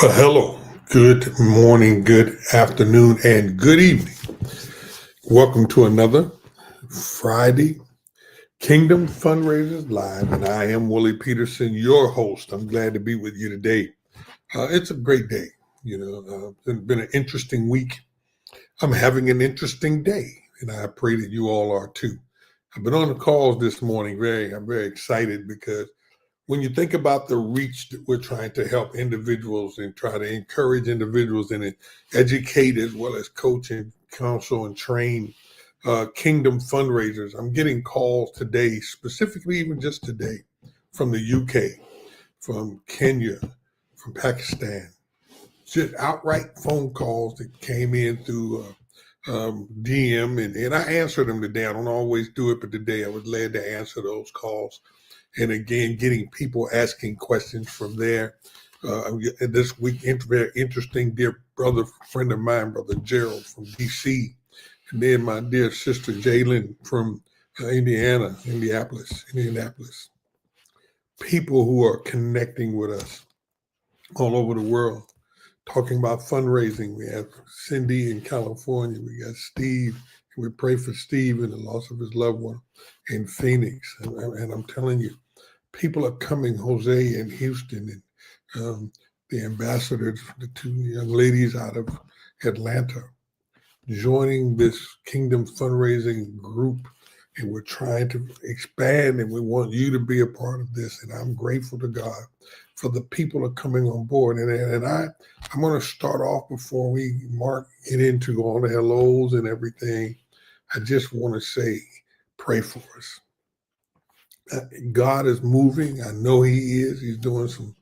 Well, hello, good morning, good afternoon, and good evening. Welcome to another Friday Kingdom Fundraisers Live, and I am Willie Peterson, your host. I'm glad to be with you today. It's a great day. It's been an interesting week. I'm having an interesting day, and I pray that you all are too. I've been on the calls this morning. I'm very excited because when you think about the reach that we're trying to help individuals and try to encourage individuals and educate as well as coach and counsel and train kingdom fundraisers, I'm getting calls today, specifically even just today, from the UK, from Kenya, from Pakistan, just outright phone calls that came in through DM, and I answered them today. I don't always do it, but today I was led to answer those calls. And again, getting people asking questions from there. This week, very interesting, dear brother, friend of mine, Brother Gerald from DC, and then my dear sister Jalen from Indianapolis. People who are connecting with us all over the world, talking about fundraising. We have Cindy in California. We got Steve. We pray for Steve and the loss of his loved one in Phoenix. And I'm telling you, people are coming, Jose in Houston, and the ambassadors, the two young ladies out of Atlanta, joining this Kingdom fundraising group. And we're trying to expand, and we want you to be a part of this. And I'm grateful to God for the people that are coming on board. And I'm going to start off before we get into all the hellos and everything. I just want to say, pray for us. God is moving. I know He is. He's doing some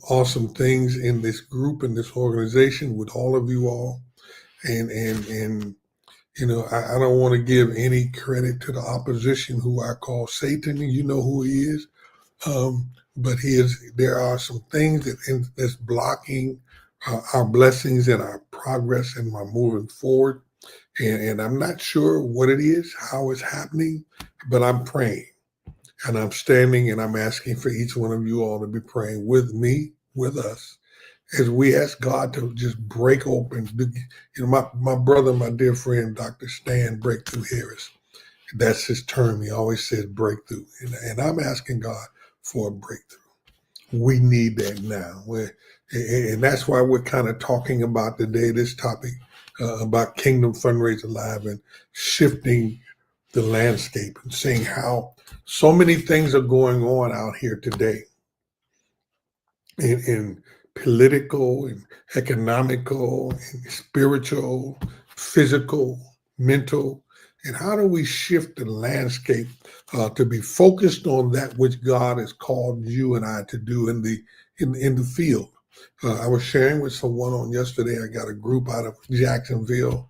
awesome things in this group, in this organization, with all of you all. And I don't want to give any credit to the opposition, who I call Satan. You know who he is. But there are some things that's blocking our blessings and our progress and my moving forward. And I'm not sure what it is, how it's happening, but I'm praying. And I'm standing and I'm asking for each one of you all to be praying with me, with us, as we ask God to just break open. My brother, my dear friend, Dr. Stan Breakthrough Harris, that's his term. He always says breakthrough. And I'm asking God for a breakthrough. We need that now. And that's why we're kind of talking about today, this topic about Kingdom Fundraiser Live and shifting the landscape and seeing how so many things are going on out here today in political and economical and spiritual, physical, mental, and how do we shift the landscape to be focused on that which God has called you and I to do in the field. I was sharing with someone on yesterday. I got a group out of Jacksonville,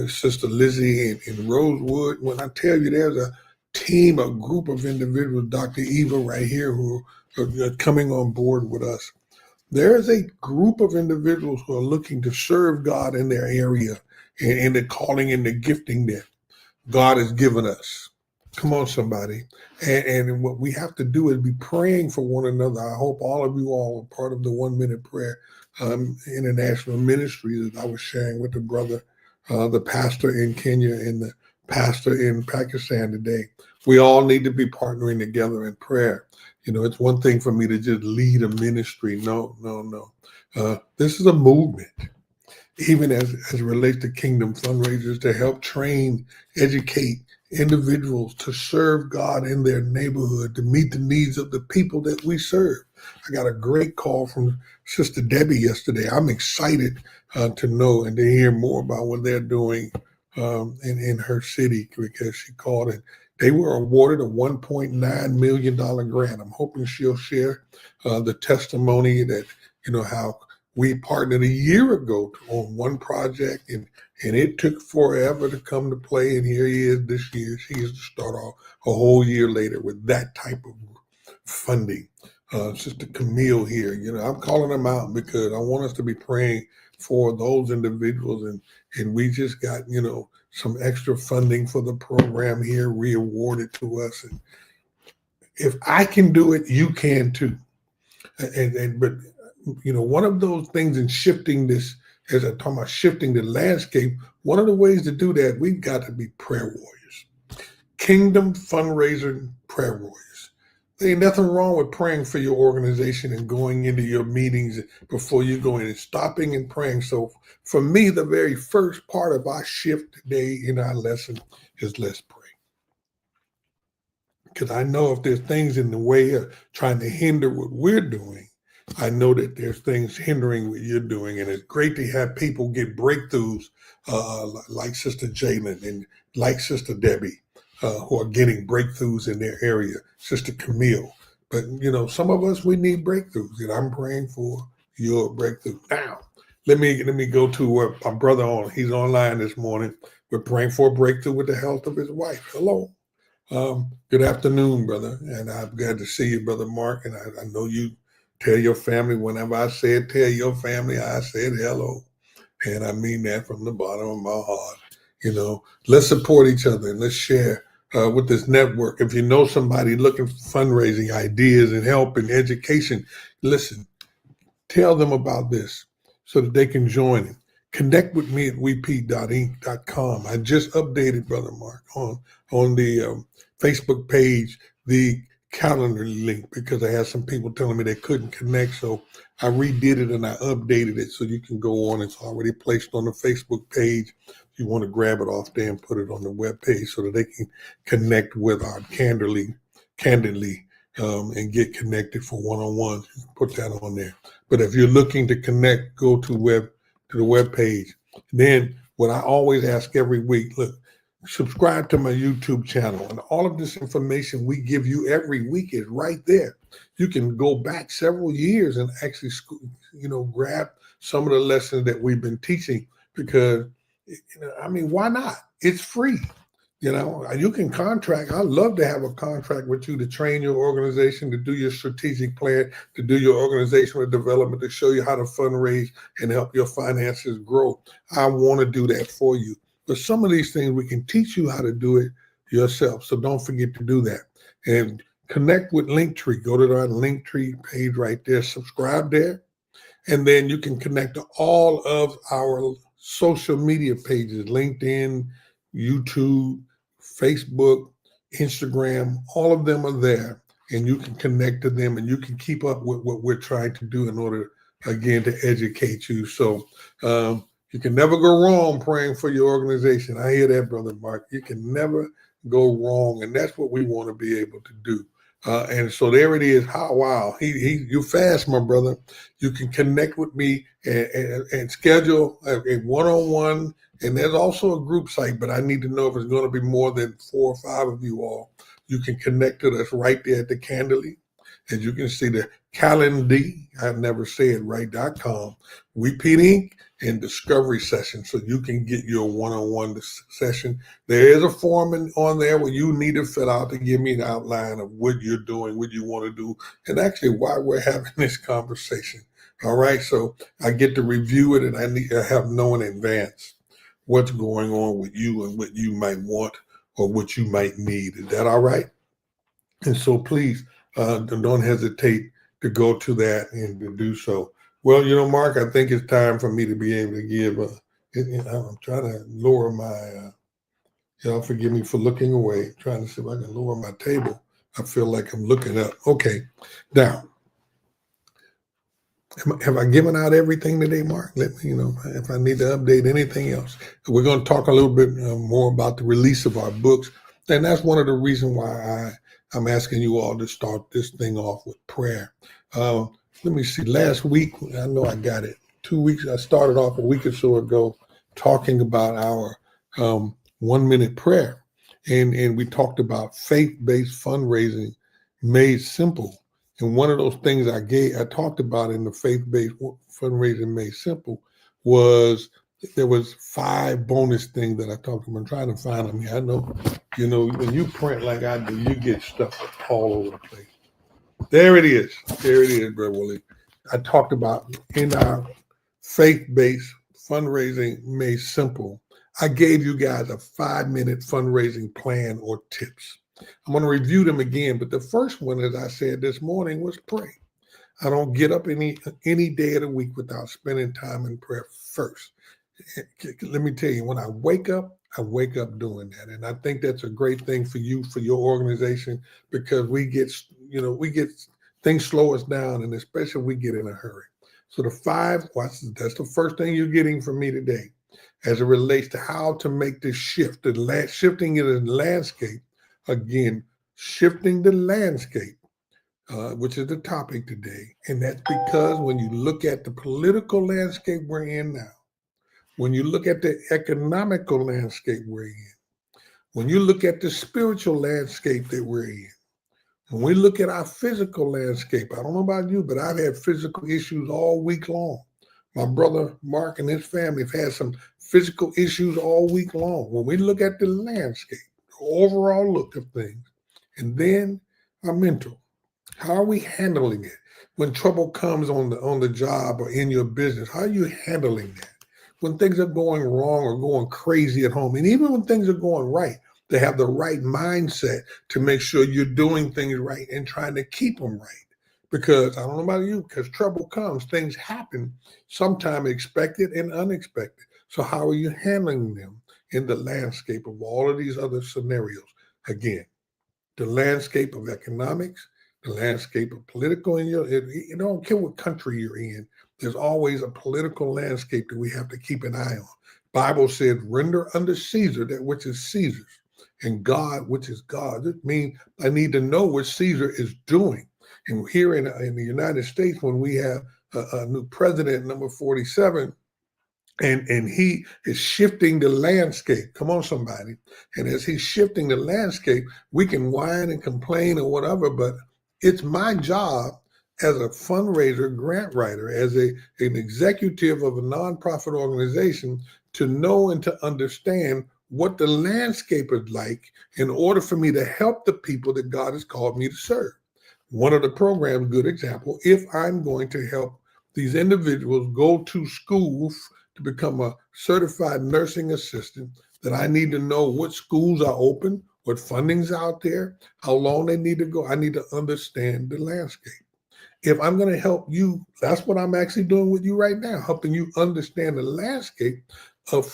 Sister Lizzie in Rosewood. When I tell you there's a team, a group of individuals, Dr. Eva right here, who are coming on board with us. There is a group of individuals who are looking to serve God in their area and the calling and the gifting that God has given us. Come on, somebody. And what we have to do is be praying for one another. I hope all of you all are part of the 1 Minute Prayer International Ministry that I was sharing with the brother, the pastor in Kenya and the pastor in Pakistan today. We all need to be partnering together in prayer. It's one thing for me to just lead a ministry. No. This is a movement, even as it relates to Kingdom Fundraisers, to help train, educate individuals to serve God in their neighborhood, to meet the needs of the people that we serve. I got a great call from Sister Debbie yesterday. I'm excited to know and to hear more about what they're doing in her city, because she called and they were awarded a $1.9 million grant. I'm hoping she'll share the testimony that, how we partnered a year ago on one project, and it took forever to come to play. And here he is this year. She is to start off a whole year later with that type of funding. Sister Camille here, I'm calling them out because I want us to be praying for those individuals. And we just got, some extra funding for the program here re-awarded to us. And if I can do it, you can too. But one of those things in shifting this, as I'm talking about shifting the landscape, one of the ways to do that, we've got to be prayer warriors. Kingdom fundraiser prayer warriors. There ain't nothing wrong with praying for your organization and going into your meetings before you go in and stopping and praying. So for me, the very first part of our shift today in our lesson is let's pray. Because I know if there's things in the way of trying to hinder what we're doing, I know that there's things hindering what you're doing. And it's great to have people get breakthroughs like Sister Jalen and like Sister Debbie, who are getting breakthroughs in their area, Sister Camille. But, some of us, we need breakthroughs, and I'm praying for your breakthrough. Now, let me go to my brother on. He's online this morning. We're praying for a breakthrough with the health of his wife. Hello. Good afternoon, brother. And I'm glad to see you, Brother Mark. And I know you tell your family, whenever I said tell your family, I said hello. And I mean that from the bottom of my heart. Let's support each other and let's share with this network. If you know somebody looking for fundraising ideas and help and education, listen, tell them about this so that they can join it. Connect with me at wepeak.inc.com. I just updated, Brother Mark, on the Facebook page, the calendar link, because I had some people telling me they couldn't connect. So I redid it and I updated it so you can go on. It's already placed on the Facebook page. If you want to grab it off there and put it on the web page so that they can connect with our candidly, and get connected for one-on-ones. Put that on there. But if you're looking to connect, go to the web page. Then what I always ask every week, look, subscribe to my YouTube channel, and all of this information we give you every week is right there. You can go back several years and actually, grab some of the lessons that we've been teaching because, why not? It's free. You can contract. I'd love to have a contract with you to train your organization, to do your strategic plan, to do your organizational development, to show you how to fundraise and help your finances grow. I want to do that for you. But some of these things, we can teach you how to do it yourself. So don't forget to do that. And connect with Linktree. Go to our Linktree page right there. Subscribe there. And then you can connect to all of our social media pages, LinkedIn, YouTube, Facebook, Instagram, all of them are there. And you can connect to them and you can keep up with what we're trying to do in order, again, to educate you. So you can never go wrong praying for your organization. I hear that, Brother Mark. You can never go wrong. And that's what we want to be able to do. And so there it is. Wow. You fast, my brother. You can connect with me and schedule a one-on-one. And there's also a group site, but I need to know if it's going to be more than 4 or 5 of you all. You can connect to us right there at the Candidly. And you can see the Calendly, I've never said right.com, Repeat Inc. and Discovery Session. So you can get your one-on-one session. There is a form on there where you need to fill out to give me an outline of what you're doing, what you want to do, and actually why we're having this conversation. All right. So I get to review it and I need to have known in advance what's going on with you and what you might want or what you might need. Is that all right? And so please don't hesitate to go to that and to do so. Well, Mark, I think it's time for me to be able to give. I'm trying to lower my, y'all forgive me for looking away, trying to see if I can lower my table. I feel like I'm looking up. Okay. Now, have I given out everything today, Mark? Let me know if I need to update anything else. We're going to talk a little bit more about the release of our books. And that's one of the reasons why I'm asking you all to start this thing off with prayer. Let me see. Last week, I know I got it. 2 weeks, I started off a week or so ago talking about our 1-minute prayer. And we talked about faith-based fundraising made simple. And one of those things I talked about in the faith-based fundraising made simple was there was 5 bonus things that I talked about. I'm trying to find them here. I know, when you print like I do, you get stuff all over the place. There it is. There it is, Brother Willie. I talked about in our faith-based fundraising made simple. I gave you guys a 5-minute fundraising plan or tips. I'm going to review them again, but the first one, as I said this morning, was pray. I don't get up any day of the week without spending time in prayer first. Let me tell you, when I wake up doing that. And I think that's a great thing for you, for your organization, because we get things slow us down, and especially we get in a hurry. So that's the first thing you're getting from me today as it relates to how to make this shift, shifting in the landscape. Again, shifting the landscape, which is the topic today. And that's because when you look at the political landscape we're in now, when you look at the economical landscape we're in, when you look at the spiritual landscape that we're in, when we look at our physical landscape, I don't know about you, but I've had physical issues all week long. My brother Mark and his family have had some physical issues all week long. When we look at the landscape, the overall look of things, and then our mental, how are we handling it? When trouble comes on the job or in your business, how are you handling that? When things are going wrong or going crazy at home, and even when things are going right, to have the right mindset to make sure you're doing things right and trying to keep them right. Because I don't know about you, because trouble comes, things happen, sometimes expected and unexpected. So how are you handling them in the landscape of all of these other scenarios? Again, the landscape of economics, the landscape of political, and you don't care what country you're in, there's always a political landscape that we have to keep an eye on. Bible said, render unto Caesar that which is Caesar's, and God, which is God. It means I need to know what Caesar is doing. And here in the United States, when we have a new president, number 47, and he is shifting the landscape. Come on, somebody. And as he's shifting the landscape, we can whine and complain or whatever, but it's my job as a fundraiser, grant writer, as an executive of a nonprofit organization, to know and to understand what the landscape is like in order for me to help the people that God has called me to serve. One of the programs, good example, if I'm going to help these individuals go to school to become a certified nursing assistant, that I need to know what schools are open, what funding's out there, how long they need to go. I need to understand the landscape. If I'm going to help you, that's what I'm actually doing with you right now, helping you understand the landscape of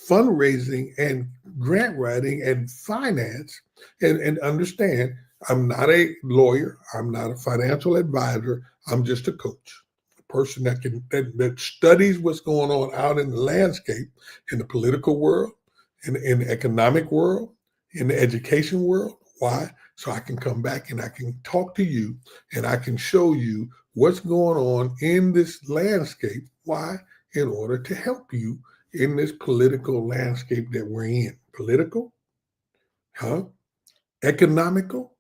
fundraising and grant writing and finance, and understand I'm not a lawyer, I'm not a financial advisor, I'm just a coach, a person that studies what's going on out in the landscape, in the political world, in the economic world, in the education world. Why? So I can come back and I can talk to you and I can show you what's going on in this landscape. Why? In order to help you in this political landscape that we're in. Political? Economical?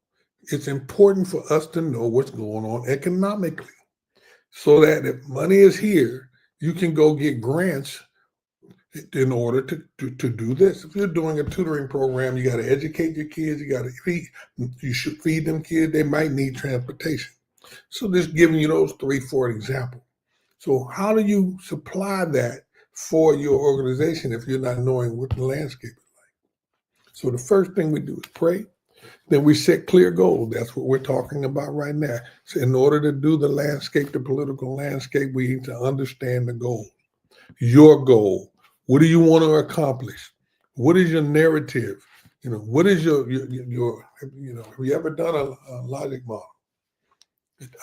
It's important for us to know what's going on economically, so that if money is here, you can go get grants in order to do this. If you're doing a tutoring program, you got to educate your kids, you should feed them kids, they might need transportation. So just giving you those 3 for an example. So how do you supply that for your organization if you're not knowing what the landscape is like? So the first thing we do is pray. Then we set clear goals. That's what we're talking about right now. So in order to do the landscape, the political landscape, we need to understand the goal. Your goal. What do you want to accomplish? What is your narrative? What is your have you ever done a logic model?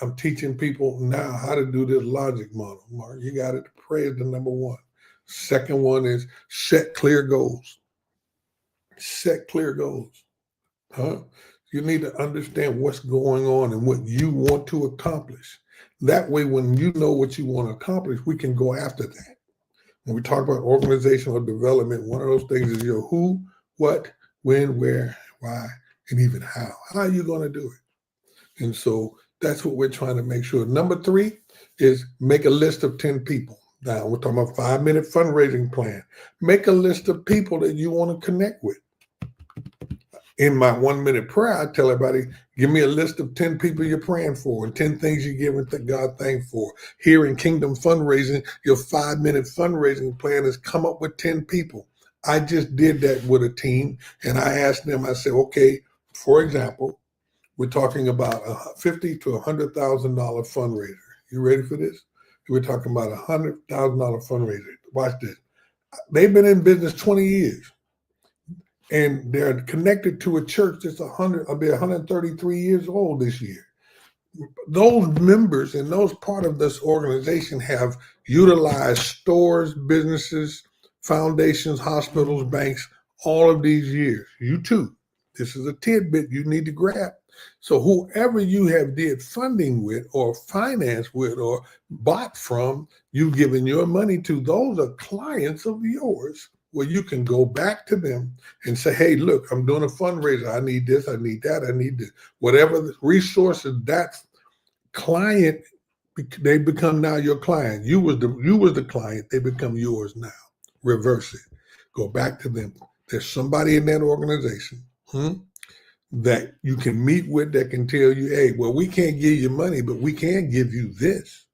I'm teaching people now how to do this logic model. Mark, you got it. Pray is the number one. Second one is set clear goals. Set clear goals. You need to understand what's going on and what you want to accomplish. That way, when you know what you want to accomplish, we can go after that. When we talk about organizational development, one of those things is your who, what, when, where, why, and even how. How are you going to do it? And so that's what we're trying to make sure. Number 3 is make a list of 10 people. Now, we're talking about 5-minute fundraising plan. Make a list of people that you want to connect with. In my 1-minute prayer, I tell everybody, give me a list of 10 people you're praying for and 10 things you're giving God thanks for. Here in Kingdom Fundraising, your 5-minute fundraising plan is come up with 10 people. I just did that with a team, and I asked them, I said, okay, for example, We're talking about a $50,000 to $100,000 fundraiser. You ready for this? We're talking about a $100,000 fundraiser. Watch this. They've been in business 20 years, and they're connected to a church that's 133 years old this year. Those members and those part of this organization have utilized stores, businesses, foundations, hospitals, banks, all of these years. You too. This is a tidbit you need to grab. So whoever you have did funding with or finance with or bought from, you've given your money to, those are clients of yours where you can go back to them and say, hey, look, I'm doing a fundraiser. I need this, I need that, I need this. Whatever the resources that client, they become now your client. You was the client, they become yours now. Reverse it. Go back to them. There's somebody in that organization that you can meet with that can tell you, hey, well, we can't give you money, but we can give you this.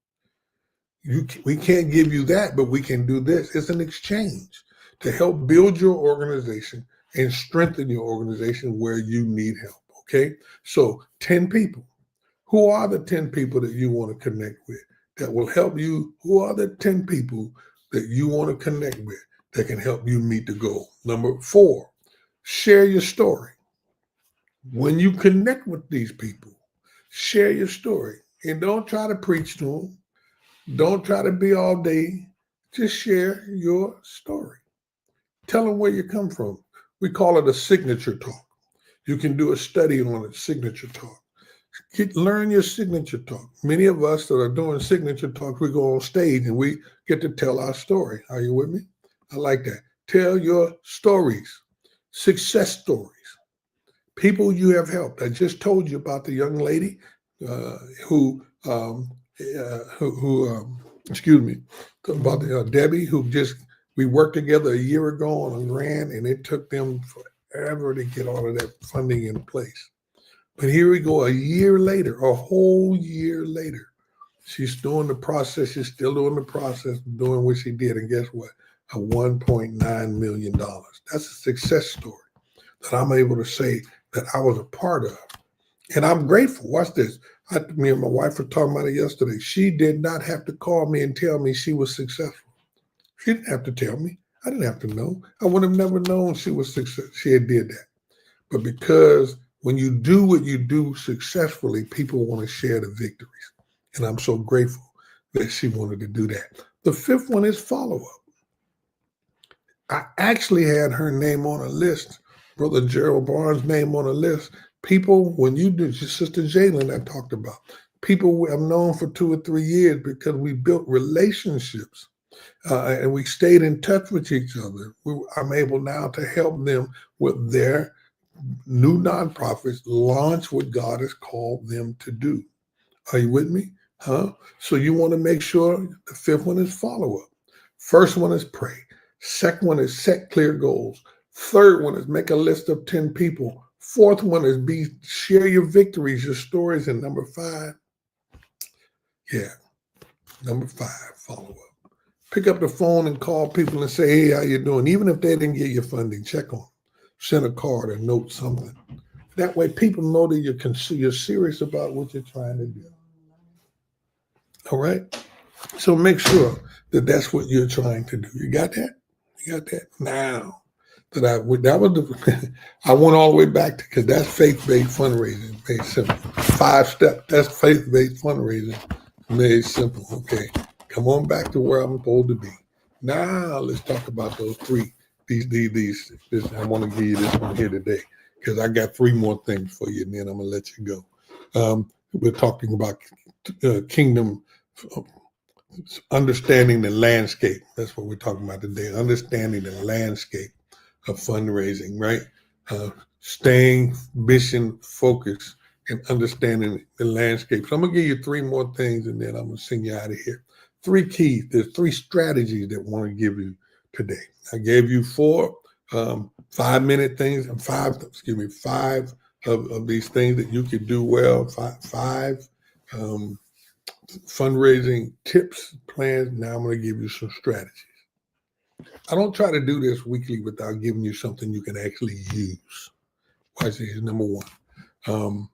We can't give you that, but we can do this. It's an exchange to help build your organization and strengthen your organization where you need help, okay? So 10 people. Who are the 10 people that you want to connect with that will help you? Who are the 10 people that you want to connect with that can help you meet the goal? Number 4, share your story. When you connect with these people, share your story. And don't try to preach to them. Don't try to be all day. Just share your story. Tell them where you come from. We call it a signature talk. You can do a study on it, signature talk. Learn your signature talk. Many of us that are doing signature talk, we go on stage and we get to tell our story. Are you with me? I like that. Tell your stories, success stories, people you have helped. I just told you about the young lady about Debbie, we worked together a year ago on a grant, and it took them forever to get all of that funding in place. But here we go, a whole year later, she's doing the process, she's still doing the process, doing what she did, and guess what? A $1.9 million. That's a success story that I'm able to say that I was a part of. And I'm grateful. Watch this. Me and my wife were talking about it yesterday. She did not have to call me and tell me she was successful. She didn't have to tell me. I didn't have to know. I would have never known she was successful. She had did that. But because when you do what you do successfully, people want to share the victories. And I'm so grateful that she wanted to do that. The 5th one is follow-up. I actually had her name on a list, Brother Gerald Barnes' name on a list. People, when you do, Sister Jalen I talked about, people I've known for 2 or 3 years because we built relationships and we stayed in touch with each other. I'm able now to help them with their new nonprofits launch what God has called them to do. Are you with me? So you want to make sure the 5th one is follow-up. 1st one is pray. 2nd one is set clear goals. 3rd one is make a list of 10 people. 4th one is share your victories, your stories. And number 5, follow-up. Pick up the phone and call people and say, hey, how you doing? Even if they didn't get your funding, check on them. Send a card or note something. That way people know that you're serious about what you're trying to do. All right? So make sure that that's what you're trying to do. You got that? You got that? Now, I went all the way back to, because that's faith-based fundraising, made simple. 5 steps, that's faith-based fundraising, made simple. Okay, come on back to where I'm supposed to be. Now let's talk about those 3. I want to give you this one here today because I got 3 more things for you, and then I'm gonna let you go. We're talking about kingdom, understanding the landscape. That's what we're talking about today. Understanding the landscape of fundraising, right? Staying mission focused and understanding the landscape. So I'm gonna give you 3 more things, and then I'm gonna send you out of here. 3 keys. There's 3 strategies that I want to give you today. I gave you 4 5-minute things, and 5 of these things that you could do well. 5 fundraising tips, plans. Now I'm going to give you some strategies. I don't try to do this weekly without giving you something you can actually use. Watch this. Number 1.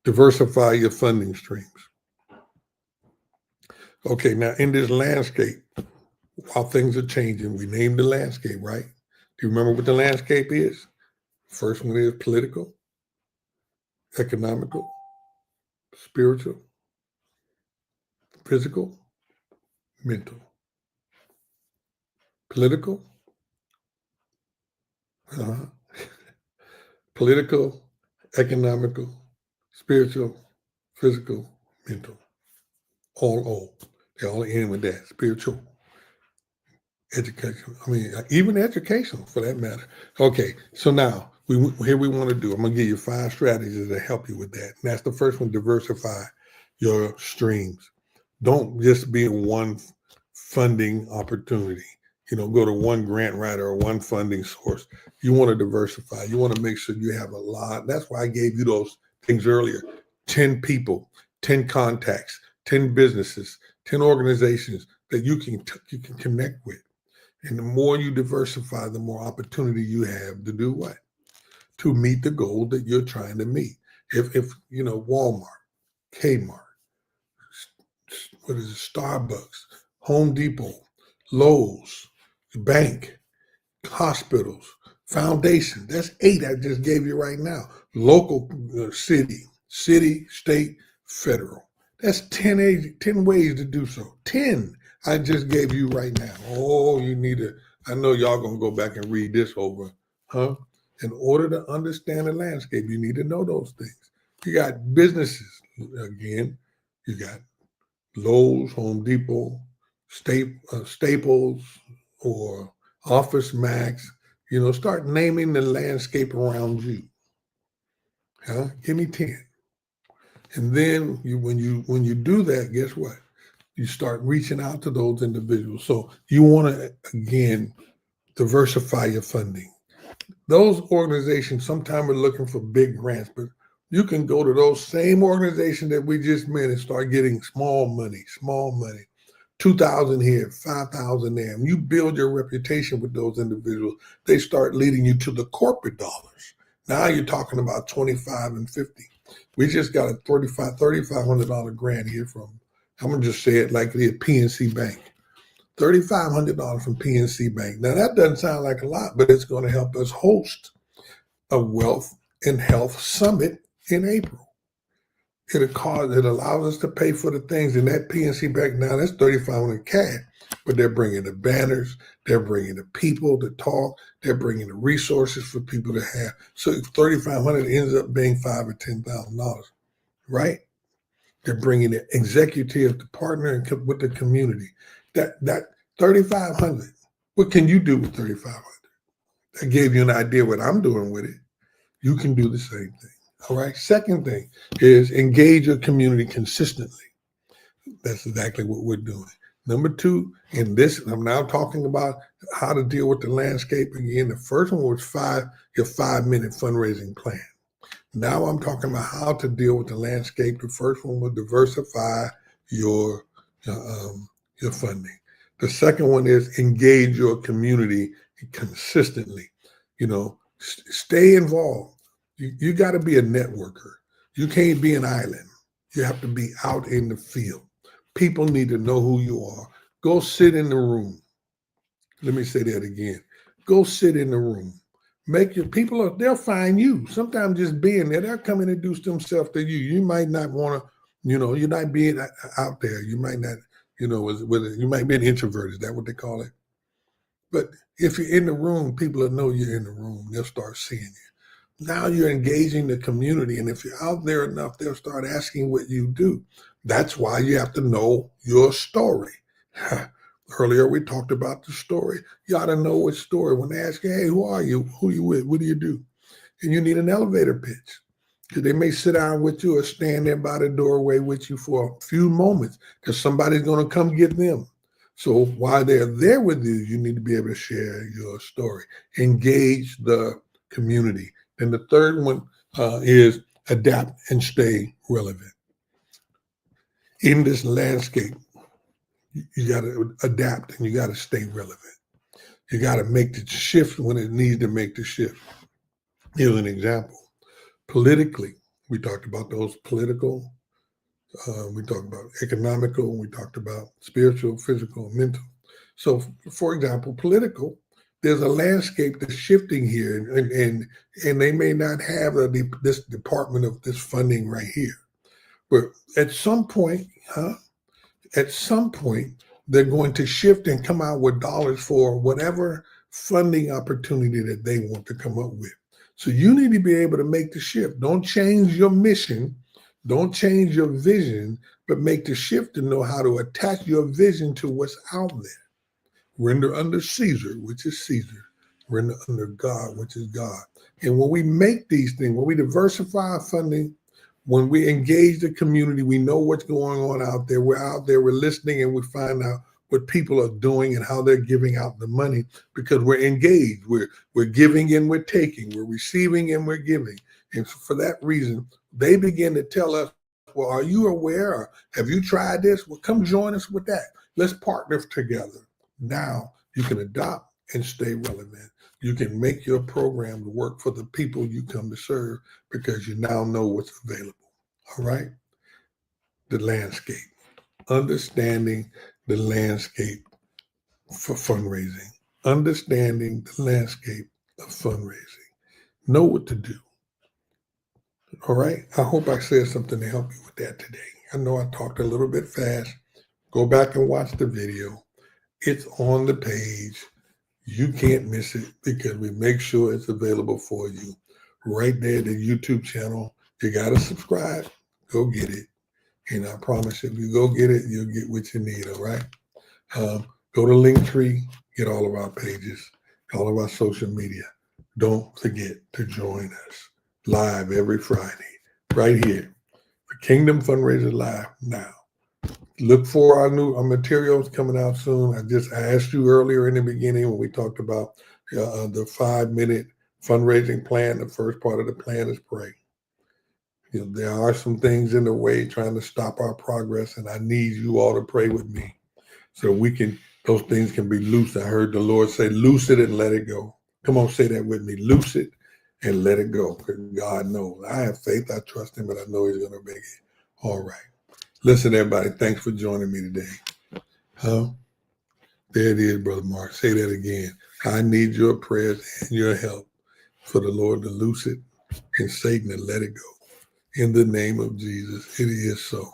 Diversify your funding streams. Okay, now in this landscape, while things are changing, we named the landscape, right? Do you remember what the landscape is? First one is political, economical, spiritual, physical, mental. Political, uh, political, economical, spiritual, physical, mental. All O. They all end with that. Spiritual, education. I mean, even educational for that matter. Okay, so now here we want to do. I'm gonna give you 5 strategies to help you with that. And that's the first one: diversify your streams. Don't just be in one funding opportunity. Go to one grant writer or one funding source. You want to diversify. You want to make sure you have a lot. That's why I gave you those things earlier. 10 people, 10 contacts, 10 businesses, 10 organizations that you can connect with. And the more you diversify, the more opportunity you have to do what? To meet the goal that you're trying to meet. If Walmart, Kmart, what is it, Starbucks, Home Depot, Lowe's, bank, hospitals, foundation. That's 8 I just gave you right now. Local, city, state, federal. That's 10 ways to do so. 10 I just gave you right now. Oh, I know y'all gonna go back and read this over, huh? In order to understand the landscape, you need to know those things. You got businesses, again, you got Lowe's, Home Depot, Staples, or Office Max. Start naming the landscape around you. Huh? Give me 10. And then when you do that, guess what? You start reaching out to those individuals. So you want to, again, diversify your funding. Those organizations sometimes are looking for big grants, but you can go to those same organizations that we just met and start getting small money, 2,000 here, 5,000 there. And you build your reputation with those individuals. They start leading you to the corporate dollars. Now you're talking about 25 and 50. We just got a $3,500 grant here from, I'm going to just say it like it is, PNC Bank. $3,500 from PNC Bank. Now that doesn't sound like a lot, but it's going to help us host a wealth and health summit in April. It allows us to pay for the things in that PNC Bank. Now that's $3,500 cash, but they're bringing the banners, they're bringing the people to talk, they're bringing the resources for people to have. So $3,500 ends up being $5,000 or $10,000, right? They're bringing the executive to partner with the community. That $3,500. What can you do with $3,500? I gave you an idea what I'm doing with it. You can do the same thing. All right. Second thing is engage your community consistently. That's exactly what we're doing. Number 2, in this, I'm now talking about how to deal with the landscape again. The first one was your 5-minute fundraising plan. Now I'm talking about how to deal with the landscape. The first one was diversify your funding. The second one is engage your community consistently. Stay involved. You got to be a networker. You can't be an island. You have to be out in the field. People need to know who you are. Go sit in the room. Let me say that again. Go sit in the room. Make your people, they'll find you. Sometimes just being there, they'll come and introduce themselves to you. You might not want to, you're not being out there. You might not, you might be an introvert. Is that what they call it? But if you're in the room, people will know you're in the room. They'll start seeing you. Now you're engaging the community. And if you're out there enough, they'll start asking what you do. That's why you have to know your story. Earlier, we talked about the story. You ought to know what story. When they ask you, hey, who are you? Who are you with? What do you do? And you need an elevator pitch. Because they may sit down with you or stand there by the doorway with you for a few moments because somebody's going to come get them. So while they're there with you, you need to be able to share your story. Engage the community. And the third one is adapt and stay relevant. In this landscape, you got to adapt and you got to stay relevant. You got to make the shift when it needs to make the shift. Here's an example. Politically, We talked about those political. We talked about economical. We talked about spiritual, physical, mental. So, for example, political, there's a landscape that's shifting here, and they may not have this department of this funding right here. But at some point, at some point, they're going to shift and come out with dollars for whatever funding opportunity that they want to come up with. So you need to be able to make the shift. Don't change your mission. Don't change your vision, but make the shift to know how to attach your vision to what's out there. Render under Caesar, which is Caesar. Render under God, which is God. And when we make these things, when we diversify our funding, when we engage the community, we know what's going on out there. We're out there, we're listening, and we find out what people are doing and how they're giving out the money because we're engaged. We're giving and we're taking. We're receiving and we're giving. And for that reason, they begin to tell us, well, are you aware? Or have you tried this? Well, come join us with that. Let's partner together. Now you can adopt and stay relevant. You can make your program work for the people you come to serve because you now know what's available. All right? The landscape. Understanding the landscape for fundraising. Understanding the landscape of fundraising. Know what to do. All right? I hope I said something to help you with that today. I know I talked a little bit fast. Go back and watch the video. It's on the page. You can't miss it because we make sure it's available for you right there, the YouTube channel. You got to subscribe. Go get it. And I promise if you go get it, you'll get what you need, all right? Go to Linktree, get all of our pages, all of our social media. Don't forget to join us live every Friday, right here, for Kingdom Fundraisers Live now. Look for our materials coming out soon. I asked you earlier in the beginning when we talked about the 5-minute fundraising plan. The first part of the plan is pray. You know, there are some things in the way trying to stop our progress, and I need you all to pray with me so those things can be loose. I heard the Lord say, loose it and let it go. Come on, say that with me. Loose it and let it go. God knows. I have faith. I trust him, but I know he's going to make it all right. Listen, everybody, thanks for joining me today. There it is, Brother Mark. Say that again. I need your prayers and your help for the Lord to loose it and Satan to let it go. In the name of Jesus, it is so.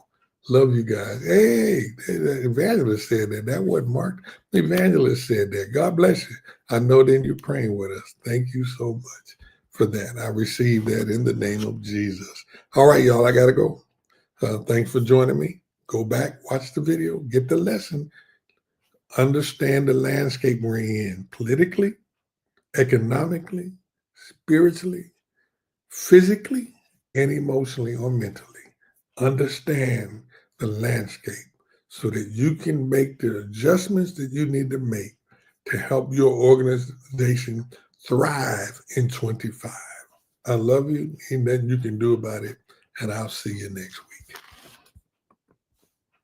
Love you guys. Hey, the evangelist said that. That wasn't Mark. The evangelist said that. God bless you. I know then you're praying with us. Thank you so much for that. I received that in the name of Jesus. All right, y'all, I got to go. Thanks for joining me. Go back, watch the video, get the lesson, understand the landscape we're in politically, economically, spiritually, physically, and emotionally or mentally. Understand the landscape so that you can make the adjustments that you need to make to help your organization thrive in 25. I love you. Ain't nothing you can do about it. And I'll see you next week.